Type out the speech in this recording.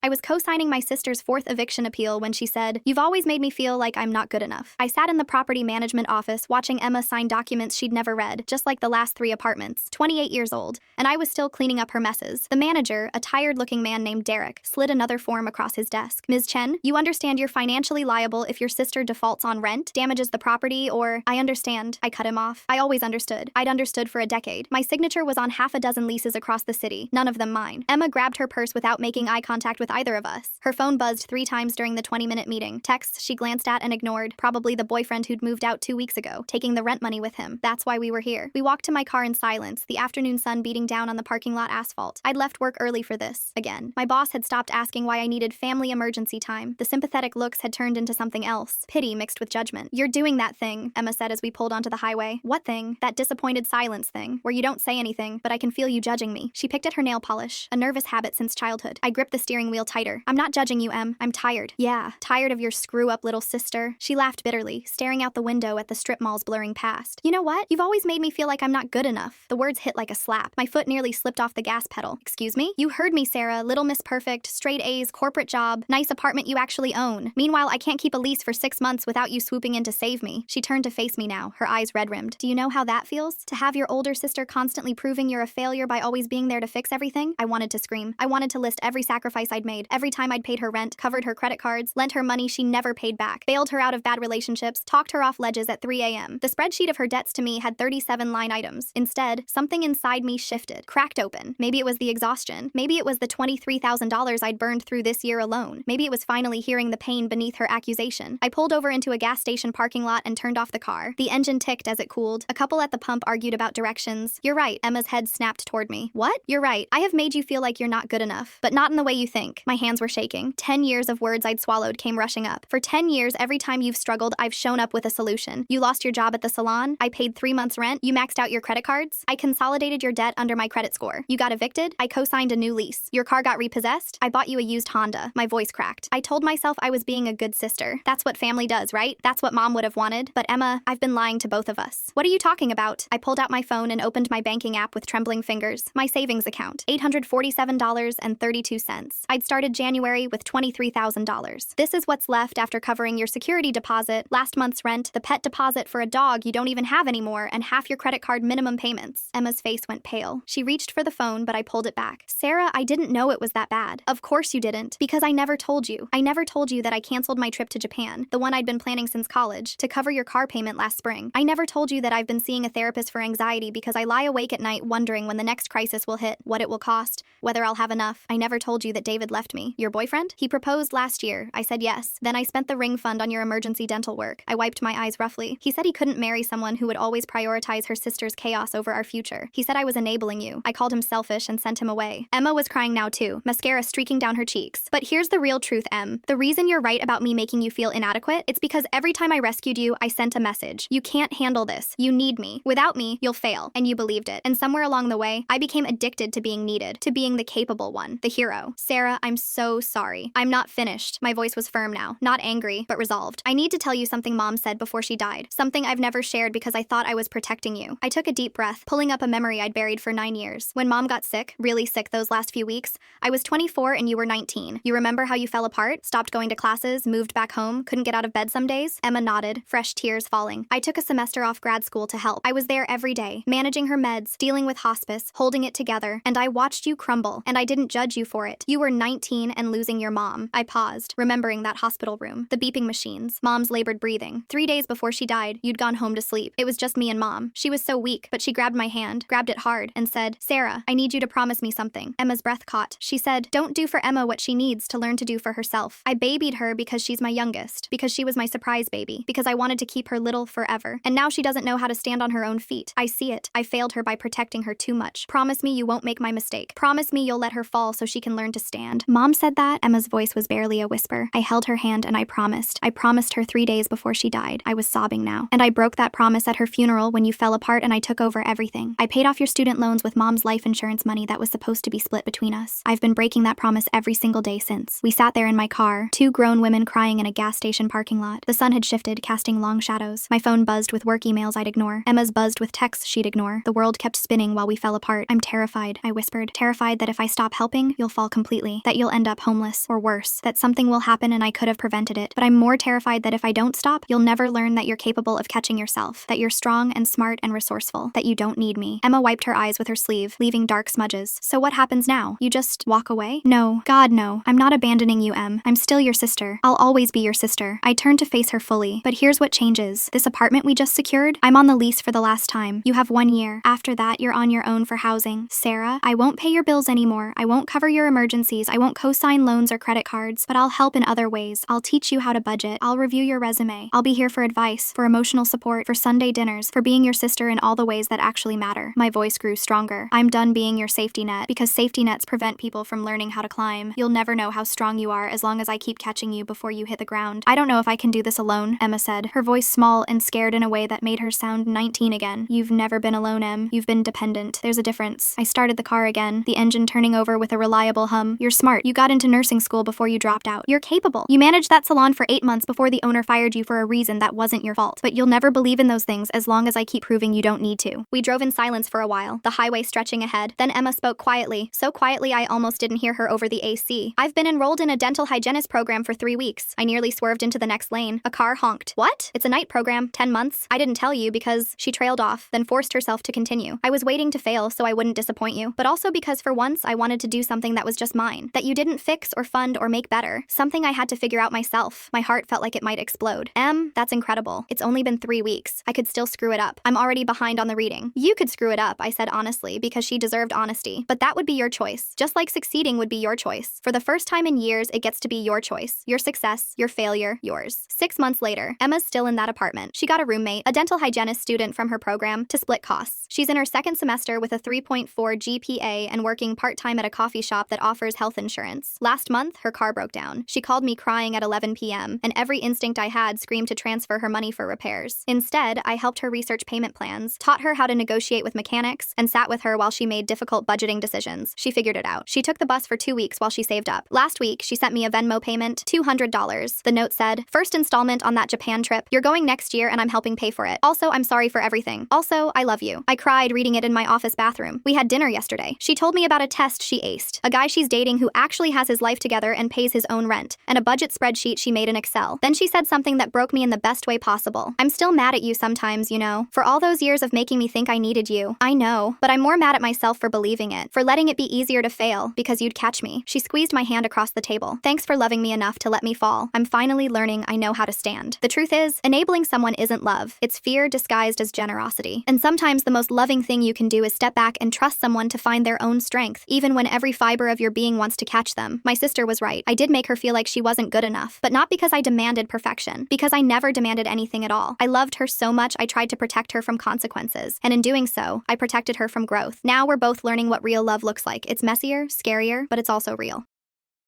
I was co-signing my sister's 4th eviction appeal when she said, "You've always made me feel like I'm not good enough." I sat in the property management office watching Emma sign documents she'd never read, just like the last 3 apartments, 28 years old, and I was still cleaning up her messes. The manager, a tired-looking man named Derek, slid another form across his desk. "Ms. Chen, you understand you're financially liable if your sister defaults on rent, damages the property, or—" "I understand," I cut him off. I always understood. I'd understood for a decade. My signature was on half a dozen leases across the city, none of them mine. Emma grabbed her purse without making eye contact with either of us. Her phone buzzed 3 times during the 20-minute meeting. Texts she glanced at and ignored. Probably the boyfriend who'd moved out 2 weeks ago, taking the rent money with him. That's why we were here. We walked to my car in silence, the afternoon sun beating down on the parking lot asphalt. I'd left work early for this. Again. My boss had stopped asking why I needed family emergency time. The sympathetic looks had turned into something else. Pity mixed with judgment. "You're doing that thing," Emma said as we pulled onto the highway. "What thing?" "That disappointed silence thing, where you don't say anything, but I can feel you judging me." She picked at her nail polish, a nervous habit since childhood. I gripped the steering wheel tighter. "I'm not judging you, Em. I'm tired." "Yeah, tired of your screw-up little sister." She laughed bitterly, staring out the window at the strip malls blurring past. "You know what? You've always made me feel like I'm not good enough." The words hit like a slap. My foot nearly slipped off the gas pedal. "Excuse me?" "You heard me, Sarah. Little Miss Perfect, straight A's, corporate job, nice apartment you actually own. Meanwhile, I can't keep a lease for 6 months without you swooping in to save me." She turned to face me now, her eyes red-rimmed. "Do you know how that feels? To have your older sister constantly proving you're a failure by always being there to fix everything?" I wanted to scream. I wanted to list every sacrifice I'd made, every time I'd paid her rent, covered her credit cards, lent her money she never paid back, bailed her out of bad relationships, talked her off ledges at 3 a.m. The spreadsheet of her debts to me had 37 line items. Instead, something inside me shifted, cracked open. Maybe it was the exhaustion. Maybe it was the $23,000 I'd burned through this year alone. Maybe it was finally hearing the pain beneath her accusation. I pulled over into a gas station parking lot and turned off the car. The engine ticked as it cooled. A couple at the pump argued about directions. "You're right," Emma's head snapped toward me. "What?" "You're right. I have made you feel like you're not good enough, but not in the way you think." My hands were shaking. 10 years of words I'd swallowed came rushing up. "For 10 years, every time you've struggled, I've shown up with a solution. You lost your job at the salon. I paid 3 months' rent. You maxed out your credit cards. I consolidated your debt under my credit score. You got evicted. I co-signed a new lease. Your car got repossessed. I bought you a used Honda." My voice cracked. I told myself I was being a good sister. That's what family does, right? That's what Mom would have wanted. But Emma, I've been lying to both of us. "What are you talking about?" I pulled out my phone and opened my banking app with trembling fingers. My savings account, $847.32. I'd started January with $23,000. "This is what's left after covering your security deposit, last month's rent, the pet deposit for a dog you don't even have anymore, and half your credit card minimum payments." Emma's face went pale. She reached for the phone, but I pulled it back. "Sarah, I didn't know it was that bad." "Of course you didn't, because I never told you. I never told you that I canceled my trip to Japan, the one I'd been planning since college, to cover your car payment last spring. I never told you that I've been seeing a therapist for anxiety because I lie awake at night wondering when the next crisis will hit, what it will cost, whether I'll have enough. I never told you that David left me." "Your boyfriend?" "He proposed last year." I said yes. "Then I spent the ring fund on your emergency dental work." I wiped my eyes roughly. "He said he couldn't marry someone who would always prioritize her sister's chaos over our future. He said I was enabling you. I called him selfish and sent him away." Emma was crying now too, mascara streaking down her cheeks. "But here's the real truth, Em. The reason you're right about me making you feel inadequate, it's because every time I rescued you, I sent a message. You can't handle this. You need me. Without me, you'll fail." And you believed it. And somewhere along the way, I became addicted to being needed, to being the capable one, the hero. "Sarah, I'm so sorry. I'm not finished." My voice was firm now, not angry, but resolved. "I need to tell you something Mom said before she died. Something I've never shared because I thought I was protecting you." I took a deep breath, pulling up a memory I'd buried for 9 years. "When Mom got sick, really sick those last few weeks, I was 24 and you were 19. You remember how you fell apart? Stopped going to classes, moved back home, couldn't get out of bed some days?" Emma nodded, fresh tears falling. "I took a semester off grad school to help. I was there every day, managing her meds, dealing with hospice, holding it together, and I watched you crumble, and I didn't judge you for it. You were 19 and losing your mom." I paused, remembering that hospital room, the beeping machines, Mom's labored breathing. 3 days before she died, you'd gone home to sleep. It was just me and Mom. She was so weak, but she grabbed my hand, grabbed it hard, and said, "Sarah, I need you to promise me something." Emma's breath caught. She said, "Don't do for Emma what she needs to learn to do for herself." I babied her because she's my youngest, because she was my surprise baby, because I wanted to keep her little forever. And now she doesn't know how to stand on her own feet. I see it. I failed her by protecting her too much. Promise me you won't make my mistake. Promise me you'll let her fall so she can learn to stand." Mom said that? Emma's voice was barely a whisper. I held her hand and I promised. I promised her 3 days before she died. I was sobbing now. "And I broke that promise at her funeral when you fell apart and I took over everything. I paid off your student loans with Mom's life insurance money that was supposed to be split between us. I've been breaking that promise every single day since." We sat there in my car, 2 grown women crying in a gas station parking lot. The sun had shifted, casting long shadows. My phone buzzed with work emails I'd ignore. Emma's buzzed with texts she'd ignore. The world kept spinning while we fell apart. "I'm terrified," I whispered. "Terrified that if I stop helping, you'll fall completely. That that you'll end up homeless, or worse, that something will happen and I could have prevented it. But I'm more terrified that if I don't stop, you'll never learn that you're capable of catching yourself, that you're strong and smart and resourceful, that you don't need me. Emma wiped her eyes with her sleeve, leaving dark smudges. So what happens now? You just walk away? No. God, no. I'm not abandoning you, Em. I'm still your sister. I'll always be your sister. I turned to face her fully. But here's what changes. This apartment we just secured? I'm on the lease for the last time. You have 1 year. After that, you're on your own for housing. Sarah, I won't pay your bills anymore. I won't cover your emergencies. I won't co-sign loans or credit cards, but I'll help in other ways. I'll teach you how to budget. I'll review your resume. I'll be here for advice, for emotional support, for Sunday dinners, for being your sister in all the ways that actually matter. My voice grew stronger. I'm done being your safety net, because safety nets prevent people from learning how to climb. You'll never know how strong you are as long as I keep catching you before you hit the ground. I don't know if I can do this alone, Emma said, her voice small and scared in a way that made her sound 19 again. You've never been alone, Em. You've been dependent. There's a difference. I started the car again, the engine turning over with a reliable hum. You're smart. You got into nursing school before you dropped out. You're capable. You managed that salon for 8 months before the owner fired you for a reason that wasn't your fault. But you'll never believe in those things as long as I keep proving you don't need to. We drove in silence for a while, the highway stretching ahead. Then Emma spoke quietly, so quietly I almost didn't hear her over the AC. I've been enrolled in a dental hygienist program for 3 weeks. I nearly swerved into the next lane. A car honked. What? It's a night program, 10 months. I didn't tell you because she trailed off, then forced herself to continue. I was waiting to fail so I wouldn't disappoint you, but also because for once I wanted to do something that was just mine, that you didn't fix or fund or make better, something I had to figure out myself. My heart felt like it might explode. That's incredible. It's only been 3 weeks. I could still screw it up. I'm already behind on the reading. You could screw it up, I said honestly, because she deserved honesty. But that would be your choice. Just like succeeding would be your choice. For the first time in years, it gets to be your choice. Your success, your failure, yours. 6 months later, Emma's still in that apartment. She got a roommate, a dental hygienist student from her program, to split costs. She's in her second semester with a 3.4 GPA and working part-time at a coffee shop that offers health insurance. Last month, her car broke down. She called me crying at 11 p.m., and every instinct I had screamed to transfer her money for repairs. Instead, I helped her research payment plans, taught her how to negotiate with mechanics, and sat with her while she made difficult budgeting decisions. She figured it out. She took the bus for 2 weeks while she saved up. Last week, she sent me a Venmo payment, $200. The note said, "First installment on that Japan trip. You're going next year and I'm helping pay for it. Also, I'm sorry for everything. Also, I love you." I cried reading it in my office bathroom. We had dinner yesterday. She told me about a test she aced, a guy she's dating who actually has his life together and pays his own rent, and a budget spreadsheet she made in Excel. Then she said something that broke me in the best way possible. "I'm still mad at you sometimes, you know. For all those years of making me think I needed you. I know, but I'm more mad at myself for believing it, for letting it be easier to fail, because you'd catch me." She squeezed my hand across the table. "Thanks for loving me enough to let me fall. I'm finally learning I know how to stand." The truth is, enabling someone isn't love. It's fear disguised as generosity. And sometimes the most loving thing you can do is step back and trust someone to find their own strength, even when every fiber of your being wants to catch them. My sister was right. I did make her feel like she wasn't good enough, but not because I demanded perfection, because I never demanded anything at all. I loved her so much I tried to protect her from consequences, and in doing so, I protected her from growth. Now we're both learning what real love looks like. It's messier, scarier, but it's also real.